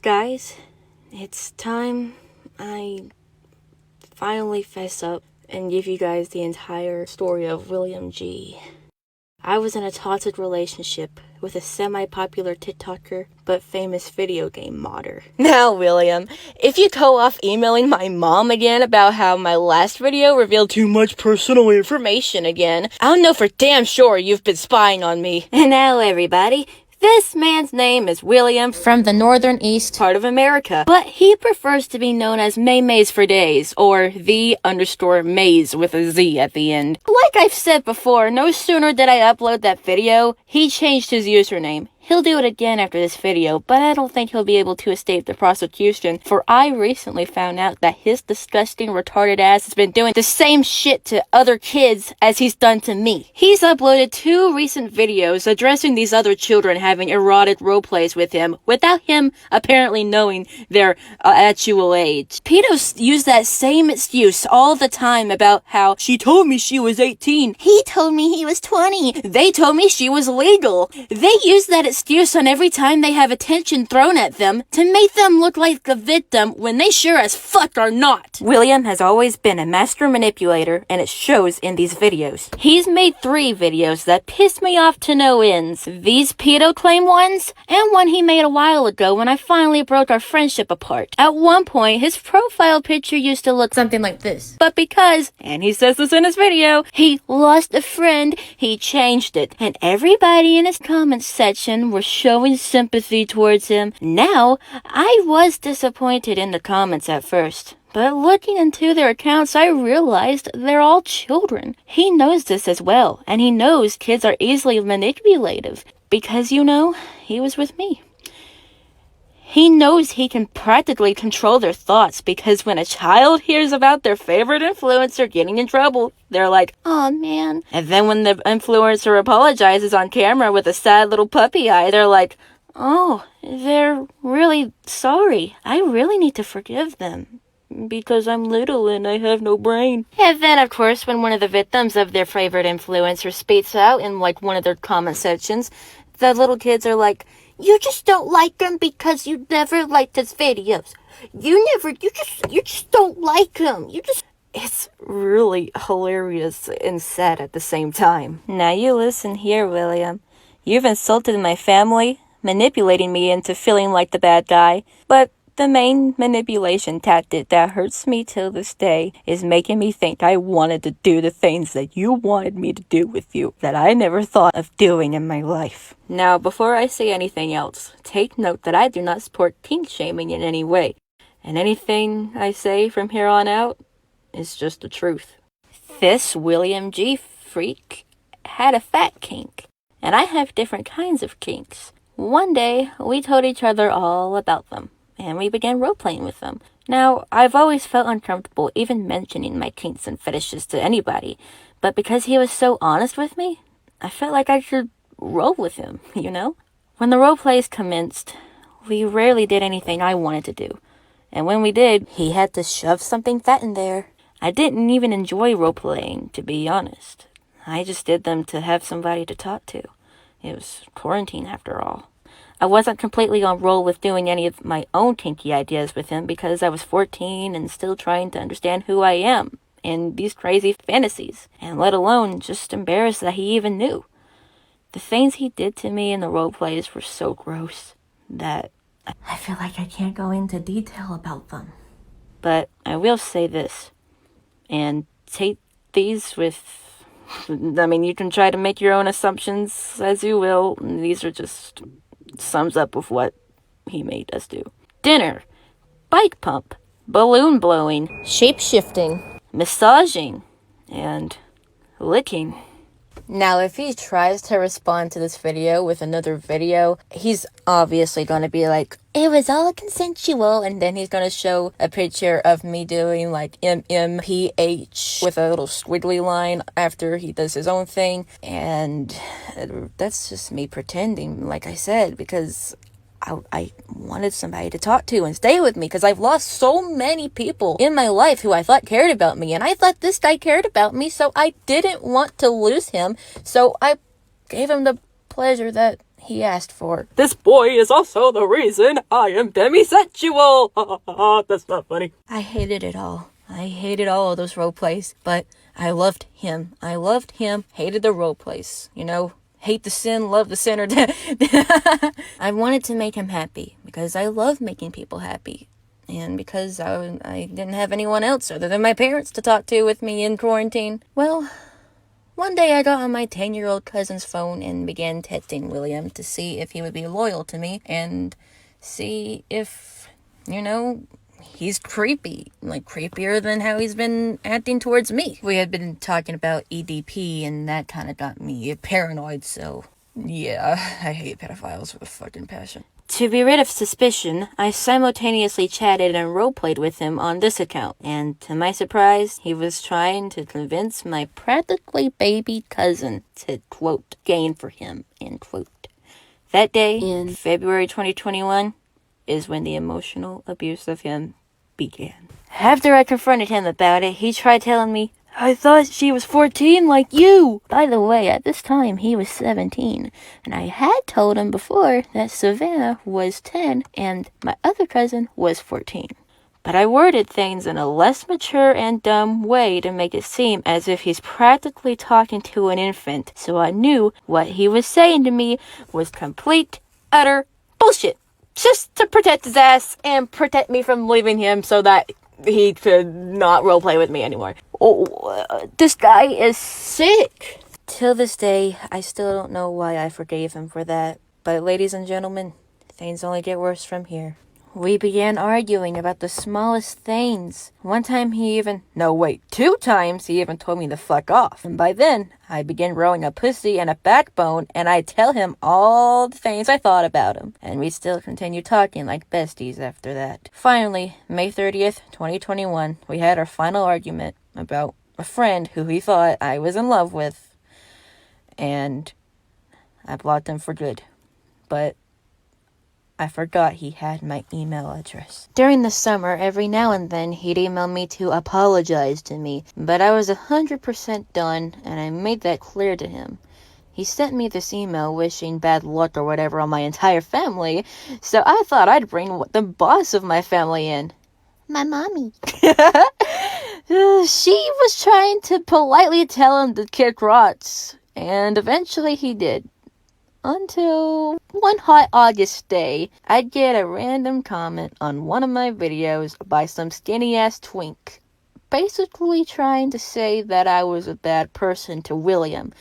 Guys, it's time I finally fess up and give you guys the entire story of William G. I was in a toxic relationship with a semi-popular TikToker but famous video game modder. Now, William, if you go off emailing my mom again about how my last video revealed too much personal information again, I'll know for damn sure you've been spying on me. And now, everybody, this man's name is William from the northern east part of America, but he prefers to be known as TheMayz's for days, or the_Mayz with a Z at the end. Like I've said before, no sooner did I upload that video, he changed his username. He'll do it again after this video, but I don't think he'll be able to escape the prosecution, for I recently found out that his disgusting, retarded ass has been doing the same shit to other kids as he's done to me. He's uploaded 2 recent videos addressing these other children having erotic roleplays with him, without him apparently knowing their actual age. Pedos use that same excuse all the time about how she told me she was 18, he told me he was 20, they told me she was legal. They use that excuse on every time they have attention thrown at them to make them look like the victim when they sure as fuck are not. William has always been a master manipulator, and it shows in these videos. He's made 3 videos that piss me off to no ends. These pedo claim ones, and one he made a while ago when I finally broke our friendship apart. At one point, his profile picture used to look something like this. But because, and he says this in his video, he lost a friend, he changed it. And everybody in his comments section were showing sympathy towards him. Now, I was disappointed in the comments at first, but looking into their accounts, I realized they're all children. He knows this as well, and he knows kids are easily manipulative, because, you know, he was with me. He knows he can practically control their thoughts, because when a child hears about their favorite influencer getting in trouble, they're like, "Aw, man." And then when the influencer apologizes on camera with a sad little puppy eye, they're like, "Oh, they're really sorry. I really need to forgive them, because I'm little and I have no brain." And then, of course, when one of the victims of their favorite influencer speaks out in, like, one of their comment sections, the little kids are like, "You just don't like him because you never liked his videos. You just don't like him. It's really hilarious and sad at the same time. Now you listen here, William. You've insulted my family, manipulating me into feeling like the bad guy, but the main manipulation tactic that hurts me till this day is making me think I wanted to do the things that you wanted me to do with you that I never thought of doing in my life. Now, before I say anything else, take note that I do not support kink shaming in any way, and anything I say from here on out is just the truth. This William G freak had a fat kink, and I have different kinds of kinks. One day, we told each other all about them, and we began role-playing with them. Now, I've always felt uncomfortable even mentioning my kinks and fetishes to anybody, but because he was so honest with me, I felt like I should roll with him, you know? When the role-plays commenced, we rarely did anything I wanted to do, and when we did, he had to shove something fat in there. I didn't even enjoy role-playing, to be honest. I just did them to have somebody to talk to. It was quarantine after all. I wasn't completely on roll with doing any of my own kinky ideas with him because I was 14 and still trying to understand who I am in these crazy fantasies, and let alone just embarrassed that he even knew. The things he did to me in the role plays were so gross that I feel like I can't go into detail about them. But I will say this, and take these with, I mean, you can try to make your own assumptions as you will. These are just sums up of what he made us do. Dinner, bike pump, balloon blowing, shape-shifting, massaging, and licking. Now, if he tries to respond to this video with another video, he's obviously going to be like, "It was all consensual," and then he's going to show a picture of me doing like MMPH with a little squiggly line after he does his own thing, and that's just me pretending, like I said, because I wanted somebody to talk to and stay with me, because I've lost so many people in my life who I thought cared about me, and I thought this guy cared about me, so I didn't want to lose him, so I gave him the pleasure that he asked for. This boy is also the reason I am demisexual. That's not funny. I hated it all. I hated all of those role plays, but I loved him. Hated the role plays. You know, hate the sin, love the sinner. I wanted to make him happy because I love making people happy. And because I didn't have anyone else other than my parents to talk to with me in quarantine. Well, one day I got on my 10-year-old cousin's phone and began texting William to see if he would be loyal to me and see if, you know, he's creepy. Like, creepier than how he's been acting towards me. We had been talking about EDP and that kind of got me paranoid, so yeah, I hate pedophiles with a fucking passion. To be rid of suspicion, I simultaneously chatted and roleplayed with him on this account, and to my surprise, he was trying to convince my practically baby cousin to, quote, gain for him, end quote. That day, in February 2021, is when the emotional abuse of him began. After I confronted him about it, he tried telling me, I thought she was 14 like you. By the way, at this time, he was 17. And I had told him before that Savannah was 10 and my other cousin was 14. But I worded things in a less mature and dumb way to make it seem as if he's practically talking to an infant. So I knew what he was saying to me was complete, utter bullshit. Just to protect his ass and protect me from leaving him so that he could not roleplay with me anymore. Oh, this guy is sick. Till this day, I still don't know why I forgave him for that. But ladies and gentlemen, things only get worse from here. We began arguing about the smallest things. One time two times he even told me to fuck off. And by then, I began growing a pussy and a backbone, and I'd tell him all the things I thought about him. And we still continued talking like besties after that. Finally, May 30th, 2021, we had our final argument about a friend who he thought I was in love with. And I blocked him for good. But I forgot he had my email address. During the summer, every now and then, he'd email me to apologize to me, but I was 100% done, and I made that clear to him. He sent me this email wishing bad luck or whatever on my entire family, so I thought I'd bring the boss of my family in. My mommy. She was trying to politely tell him to kick rocks, and eventually he did. Until one hot August day, I'd get a random comment on one of my videos by some skinny-ass twink, basically trying to say that I was a bad person to William.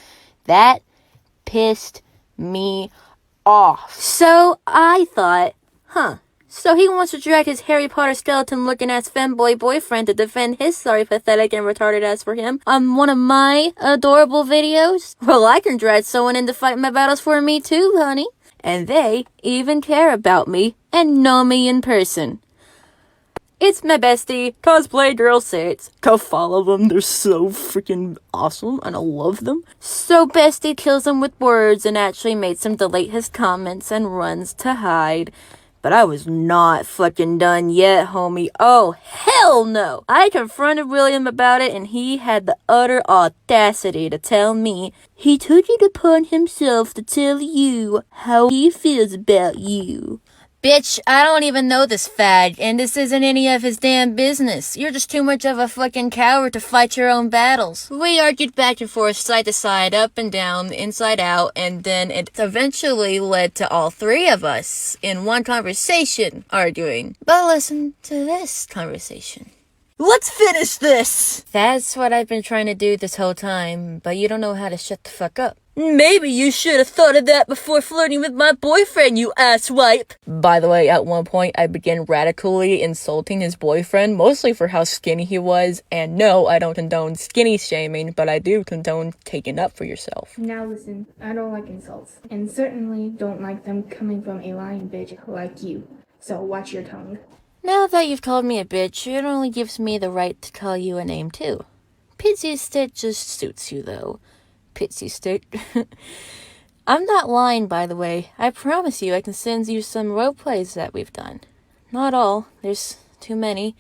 That pissed me off. So I thought, so he wants to drag his Harry Potter skeleton-looking ass femboy boyfriend to defend his sorry, pathetic, and retarded ass for him on one of my adorable videos? Well, I can drag someone in to fight my battles for me too, honey. And they even care about me and know me in person. It's my bestie, Cosplay Girl 6. Go follow them, they're so freaking awesome, and I love them. So bestie kills him with words and actually makes him delete his comments and runs to hide. But I was not fucking done yet, homie. Oh, hell no! I confronted William about it, and he had the utter audacity to tell me he took it upon himself to tell you how he feels about you. Bitch, I don't even know this fag, and this isn't any of his damn business. You're just too much of a fucking coward to fight your own battles. We argued back and forth, side to side, up and down, inside out, and then it eventually led to all three of us in one conversation arguing. But listen to this conversation. Let's finish this! That's what I've been trying to do this whole time, but you don't know how to shut the fuck up. Maybe you should have thought of that before flirting with my boyfriend, you asswipe! By the way, at one point, I began radically insulting his boyfriend, mostly for how skinny he was, and no, I don't condone skinny shaming, but I do condone taking up for yourself. Now listen, I don't like insults, and certainly don't like them coming from a lying bitch like you, so watch your tongue. Now that you've called me a bitch, it only gives me the right to call you a name too. Pitsy Stick just suits you though. Pitsy Stick. I'm not lying, by the way. I promise you I can send you some roleplays that we've done. Not all. There's too many.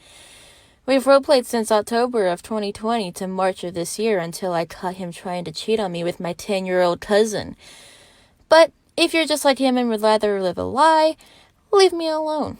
We've roleplayed since October of 2020 to March of this year until I caught him trying to cheat on me with my 10-year-old cousin. But If you're just like him and would rather live a lie, leave me alone.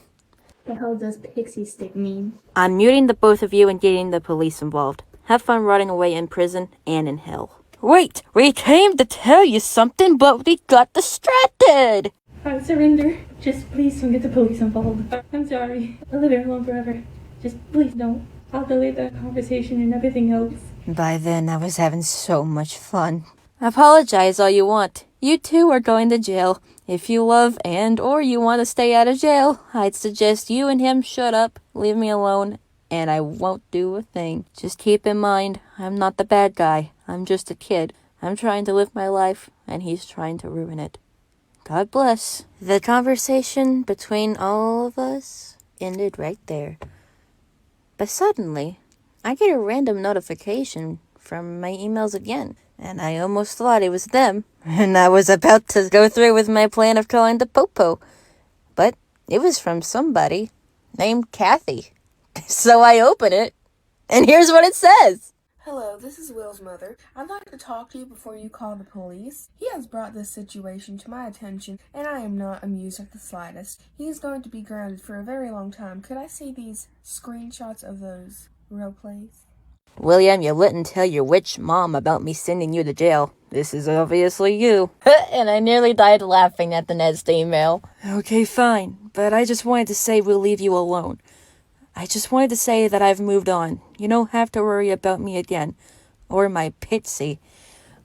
The hell does pixie stick mean? I'm muting the both of you and getting the police involved. Have fun rotting away in prison and in hell. Wait, we came to tell you something, but we got distracted. I surrender. Just please don't get the police involved. I'm sorry. I'll live here alone forever. Just please don't. I'll delete that conversation and everything else. By then, I was having so much fun. Apologize all you want. You two are going to jail. If you love and or you want to stay out of jail, I'd suggest you and him shut up, leave me alone, and I won't do a thing. Just keep in mind, I'm not the bad guy. I'm just a kid. I'm trying to live my life, and he's trying to ruin it. God bless. The conversation between all of us ended right there. But suddenly, I get a random notification from my emails again, and I almost thought it was them, and I was about to go through with my plan of calling the Popo. But it was from somebody named Kathy. So I open it, and here's what it says. Hello, this is Will's mother. I'd like to talk to you before you call the police. He has brought this situation to my attention, and I am not amused at the slightest. He is going to be grounded for a very long time. Could I see these screenshots of those role plays? William, you wouldn't tell your witch mom about me sending you to jail. This is obviously you. And I nearly died laughing at the next email. Okay, fine, but I just wanted to say we'll leave you alone. I just wanted to say that I've moved on. You don't have to worry about me again. Or my pitsy.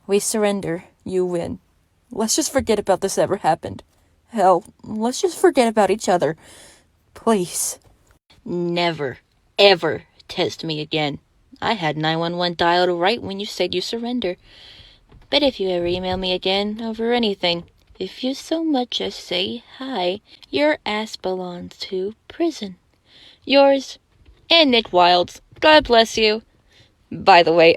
We surrender. You win. Let's just forget about this ever happened. Hell, let's just forget about each other. Please. Never, ever test me again. I had 911 dialed right when you said you surrender. But if you ever email me again over anything, if you so much as say hi, your ass belongs to prison. Yours, and Nick Wilde's. God bless you. By the way,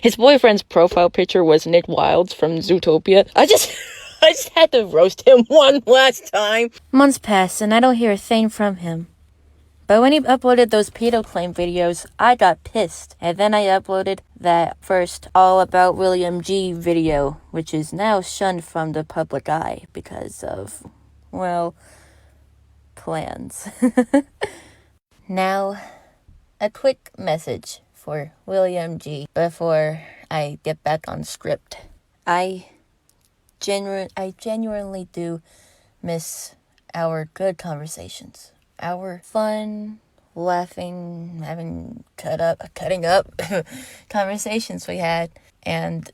his boyfriend's profile picture was Nick Wilde's from Zootopia. I just had to roast him one last time. Months pass, and I don't hear a thing from him. But when he uploaded those pedo claim videos, I got pissed. And then I uploaded that first All About William G video, which is now shunned from the public eye because of, well, plans. Now, a quick message for William G before I get back on script. I genuinely do miss our good conversations. Our fun, laughing, cutting up conversations we had. And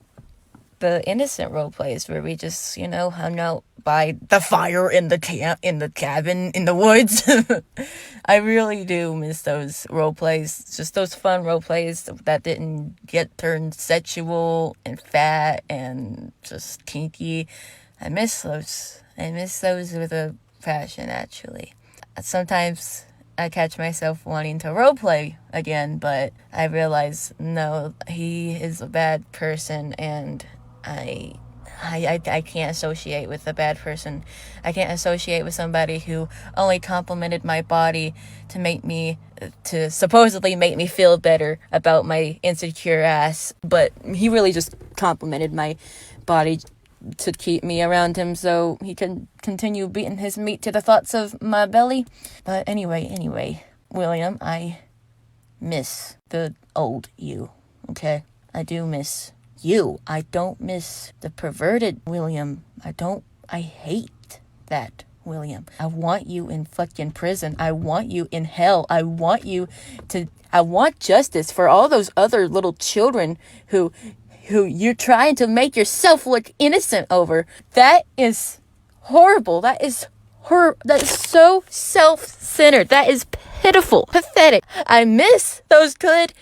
the innocent role plays where we just, hung out by the fire in the cabin, in the woods. I really do miss those role plays. Just those fun role plays that didn't get turned sexual and fat and just kinky. I miss those. I miss those with a passion, actually. Sometimes I catch myself wanting to roleplay again, but I realize, no, he is a bad person, and I can't associate with a bad person. I can't associate with somebody who only complimented my body to supposedly make me feel better about my insecure ass, but he really just complimented my body to keep me around him so he can continue beating his meat to the thoughts of my belly. But anyway, William, I miss the old you, okay? I do miss you. I don't miss the perverted William. I hate that William. I want you in fucking prison. I want you in hell. I want justice for all those other little children who you're trying to make yourself look innocent over. That is horrible. That is so self-centered. That is pitiful, pathetic. I miss those good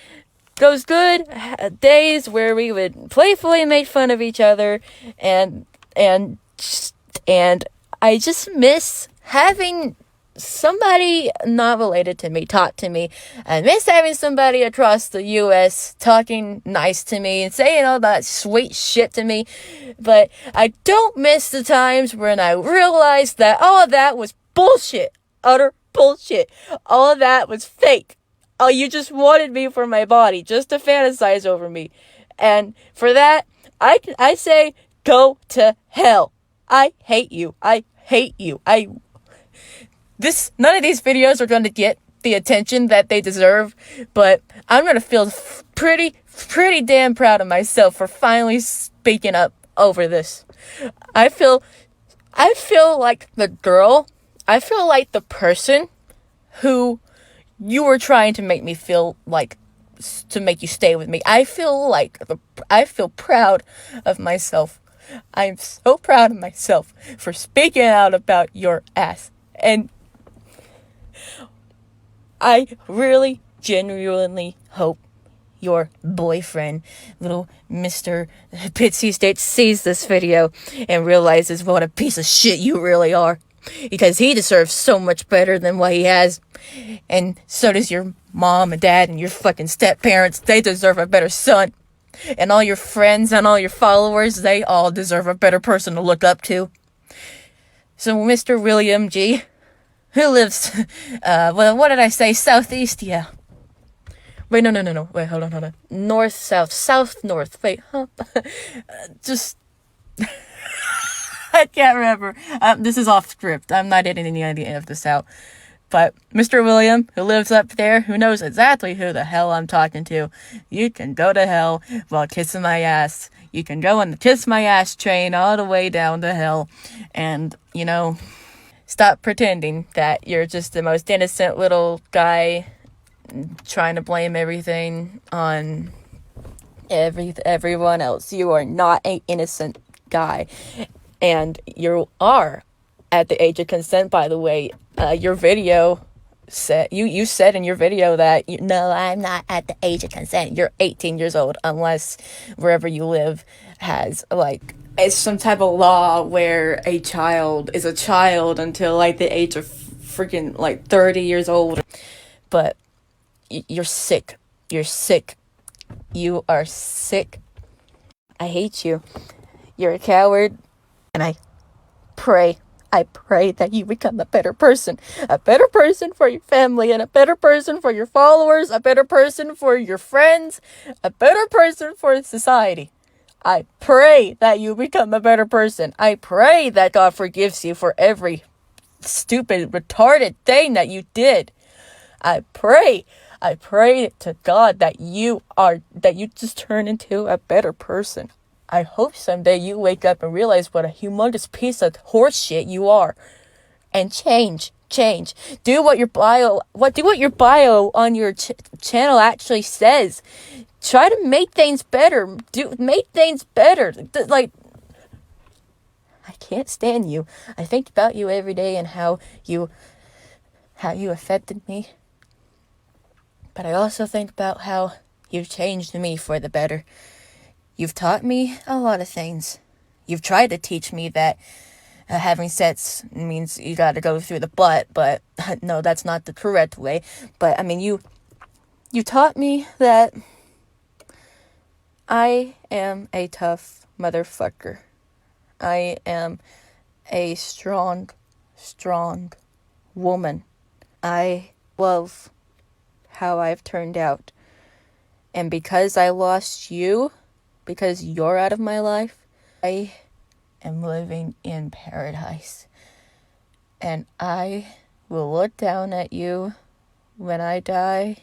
days where we would playfully make fun of each other, and I just miss having somebody not related to me talk to me. I miss having somebody across the U.S. talking nice to me and saying all that sweet shit to me. But I don't miss the times when I realized that all of that was bullshit. Utter bullshit. All of that was fake. Oh, you just wanted me for my body, just to fantasize over me. And for that, I say, go to hell. I hate you. I hate you. None of these videos are going to get the attention that they deserve, but I'm going to feel pretty damn proud of myself for finally speaking up over this. I feel like the girl, I feel like the person who you were trying to make me feel like, to make you stay with me. I feel proud of myself. I'm so proud of myself for speaking out about your ass. And I really genuinely hope your boyfriend, little Mr. Pitsy State, sees this video and realizes what a piece of shit you really are. Because he deserves so much better than what he has. And so does your mom and dad and your fucking step-parents. They deserve a better son. And all your friends and all your followers, they all deserve a better person to look up to. So Mr. William G., who lives, well, what did I say? Southeast, yeah. Wait, no. Wait, hold on. North, south, north. Wait, huh? Just... I can't remember. This is off script. I'm not editing any of this out. But Mr. William, who lives up there, who knows exactly who the hell I'm talking to, you can go to hell while kissing my ass. You can go on the kiss my ass train all the way down to hell. And, stop pretending that you're just the most innocent little guy trying to blame everything on everyone else. You are not an innocent guy. And you are at the age of consent, by the way. Your video said, you said in your video that, no, I'm not at the age of consent. You're 18 years old, unless wherever you live has, it's some type of law where a child is a child until, the age of freaking, 30 years old. But you're sick. You're sick. You are sick. I hate you. You're a coward. And I pray that you become a better person for your family, and a better person for your followers, a better person for your friends, a better person for society. I pray that you become a better person. I pray that God forgives you for every stupid, retarded thing that you did. I pray to God that you just turn into a better person. I hope someday you wake up and realize what a humongous piece of horse shit you are. And change. Do what your bio on your channel actually says. Try to make things better. Make things better. I can't stand you. I think about you every day and how you affected me. But I also think about how you've changed me for the better. You've taught me a lot of things. You've tried to teach me that having sex means you gotta go through the butt, but no, that's not the correct way. But, you taught me that I am a tough motherfucker. I am a strong woman. I love how I've turned out. And because I lost you, because you're out of my life, I am living in paradise. And I will look down at you when I die,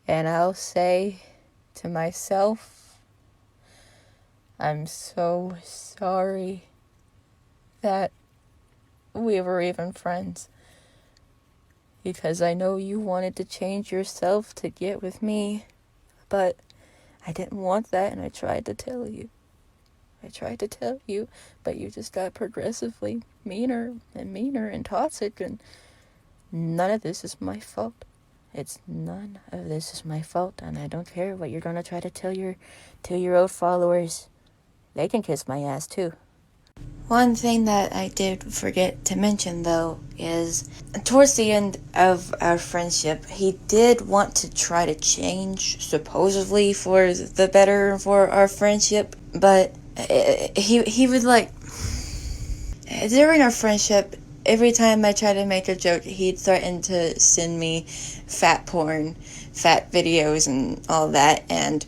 and I'll say to myself, I'm so sorry that we were even friends. Because I know you wanted to change yourself to get with me, but I didn't want that, and I tried to tell you. But you just got progressively meaner and toxic, and none of this is my fault. None of this is my fault, and I don't care what you're gonna try to tell your 2-year-old followers. They can kiss my ass too. One thing that I did forget to mention, though, is towards the end of our friendship, he did want to try to change, supposedly for the better for our friendship, but he would, during our friendship, every time I tried to make a joke, he'd threaten to send me fat porn, fat videos, and all that, and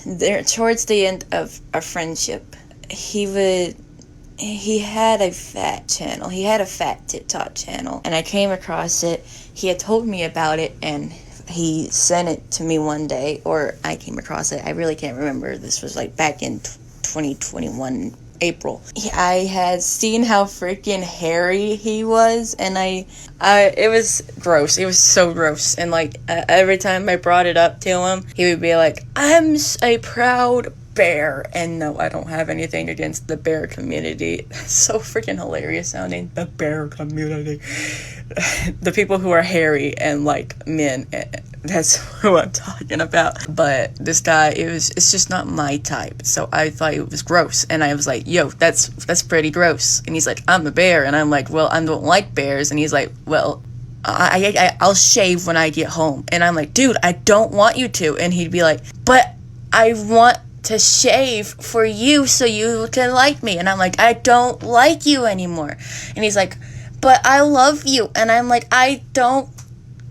there, towards the end of our friendship, he had a fat channel. He had a fat TikTok channel, and I came across it. He had told me about it, and he sent it to me one day, or I came across it. I really can't remember. This was like back in 2021 April. I had seen how freaking hairy he was, and it was gross. It was so gross. And like every time I brought it up to him, he would be like, "I'm a proud bear." And no, I don't have anything against the bear community. So freaking hilarious sounding. The bear community. The people who are hairy and like men. That's who I'm talking about. But this guy, it's just not my type. So I thought it was gross. And I was like, yo, that's pretty gross. And he's like, I'm a bear. And I'm like, well, I don't like bears. And he's like, well, I'll shave when I get home. And I'm like, dude, I don't want you to. And he'd be like, but I want to shave for you so you can like me. And I'm like, I don't like you anymore. And he's like, but I love you. And I'm like, I don't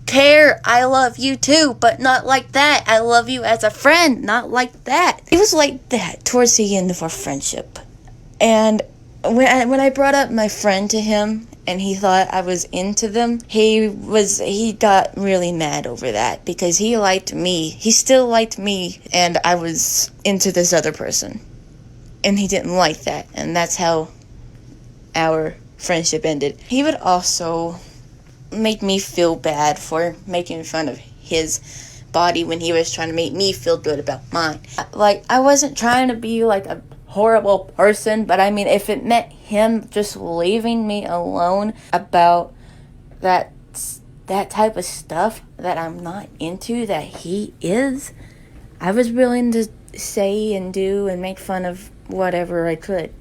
care. I love you too, but not like that. I love you as a friend, not like that. It was like that towards the end of our friendship. And when I brought up my friend to him and he thought I was into them, he got really mad over that because he liked me. He still liked me, and I was into this other person. And he didn't like that, and that's how our friendship ended. He would also make me feel bad for making fun of his body when he was trying to make me feel good about mine. Like, I wasn't trying to be like a horrible person, but I mean, if it meant him just leaving me alone about that type of stuff that I'm not into, that he is, I was willing to say and do and make fun of whatever I could.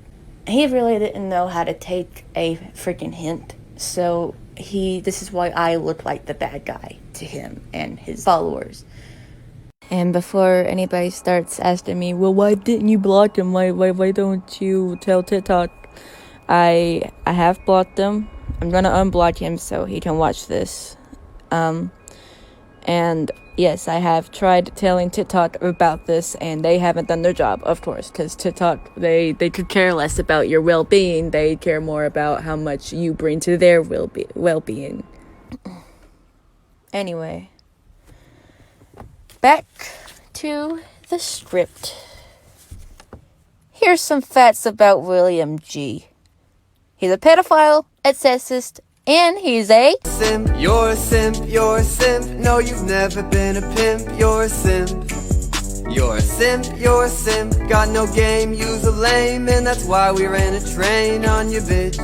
He really didn't know how to take a freaking hint, so this is why I look like the bad guy to him and his followers. And before anybody starts asking me, well, why didn't you block him? Why don't you tell TikTok? I have blocked him. I'm gonna unblock him so he can watch this. And yes, I have tried telling TikTok about this, and they haven't done their job, of course, because TikTok, they could care less about your well-being. They care more about how much you bring to their well-being. Anyway, back to the script. Here's some facts about William G. He's a pedophile, a sexist, and he's a simp. You're a simp, you're a simp. No, you've never been a pimp. You're a simp. You're a simp, you're a simp. Got no game, use a lame, and that's why we ran a train on you, bitch.